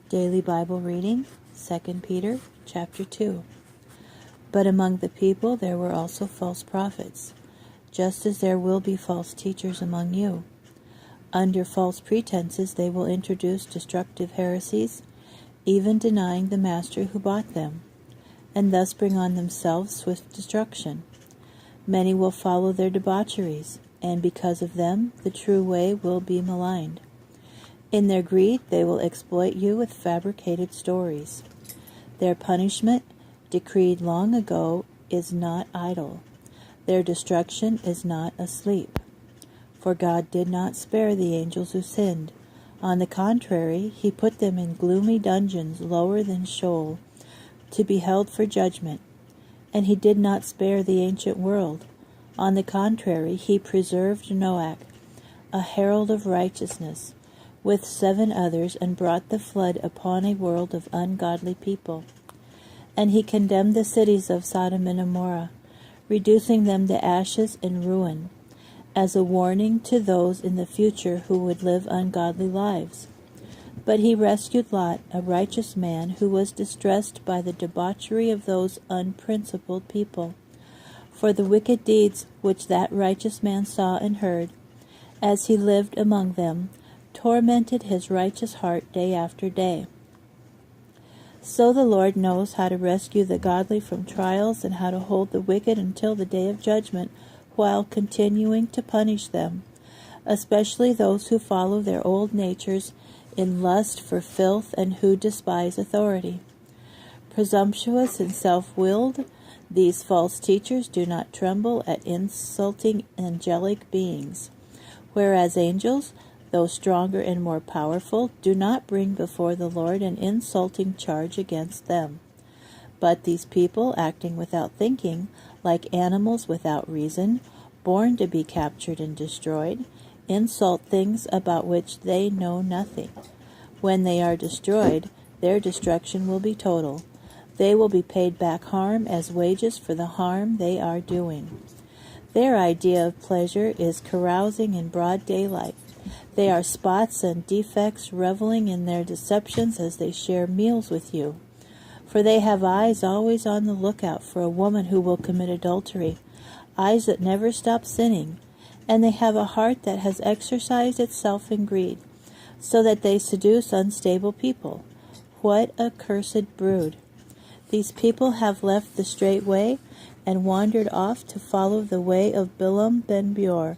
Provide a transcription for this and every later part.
Daily Bible reading, 2 Peter chapter 2. But among the people there were also false prophets, just as there will be false teachers among you. Under false pretenses they will introduce destructive heresies, even denying the master who bought them, and thus bring on themselves swift destruction. Many will follow their debaucheries, and because of them the true way will be maligned. In their greed they will exploit you with fabricated stories. Their punishment, decreed long ago, is not idle. Their destruction is not asleep. For God did not spare the angels who sinned. On the contrary, he put them in gloomy dungeons lower than Sheol, to be held for judgment. And he did not spare the ancient world. On the contrary, he preserved Noach, a herald of righteousness, with 7 others, and brought the flood upon a world of ungodly people. And he condemned the cities of Sodom and Gomorrah, reducing them to ashes and ruin, as a warning to those in the future who would live ungodly lives. But he rescued Lot, a righteous man who was distressed by the debauchery of those unprincipled people. For the wicked deeds which that righteous man saw and heard, as he lived among them, tormented his righteous heart day after day. So the Lord knows how to rescue the godly from trials and how to hold the wicked until the day of judgment, while continuing to punish them, especially those who follow their old natures in lust for filth and who despise authority. Presumptuous and self-willed, these false teachers do not tremble at insulting angelic beings, whereas angels, though stronger and more powerful, do not bring before the Lord an insulting charge against them. But these people, acting without thinking, like animals without reason, born to be captured and destroyed, insult things about which they know nothing. When they are destroyed, their destruction will be total. They will be paid back harm as wages for the harm they are doing. Their idea of pleasure is carousing in broad daylight. They are spots and defects, reveling in their deceptions as they share meals with you. For they have eyes always on the lookout for a woman who will commit adultery, eyes that never stop sinning, and they have a heart that has exercised itself in greed, so that they seduce unstable people. What a cursed brood! These people have left the straight way and wandered off to follow the way of Bilam ben Beor,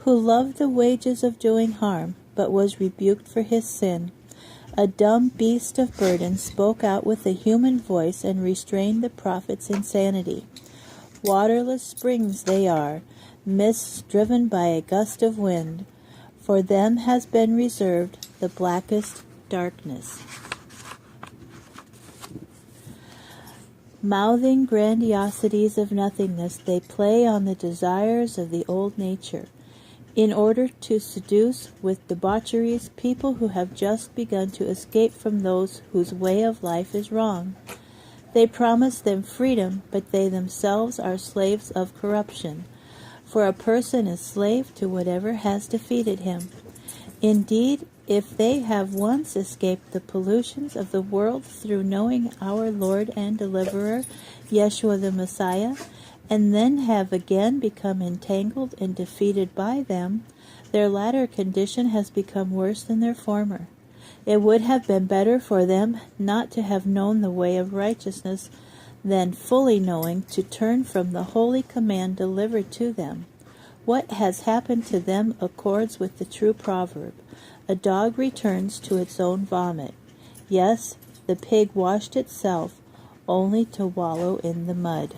who loved the wages of doing harm, but was rebuked for his sin. A dumb beast of burden spoke out with a human voice and restrained the prophet's insanity. Waterless springs they are, mists driven by a gust of wind. For them has been reserved the blackest darkness. Mouthing grandiosities of nothingness, they play on the desires of the old nature, in order to seduce with debaucheries people who have just begun to escape from those whose way of life is wrong. They promise them freedom, but they themselves are slaves of corruption. For a person is slave to whatever has defeated him. Indeed, if they have once escaped the pollutions of the world through knowing our Lord and Deliverer, Yeshua the Messiah, and then have again become entangled and defeated by them, their latter condition has become worse than their former. It would have been better for them not to have known the way of righteousness than, fully knowing, to turn from the holy command delivered to them. What has happened to them accords with the true proverb, "A dog returns to its own vomit." Yes, the pig washed itself, only to wallow in the mud.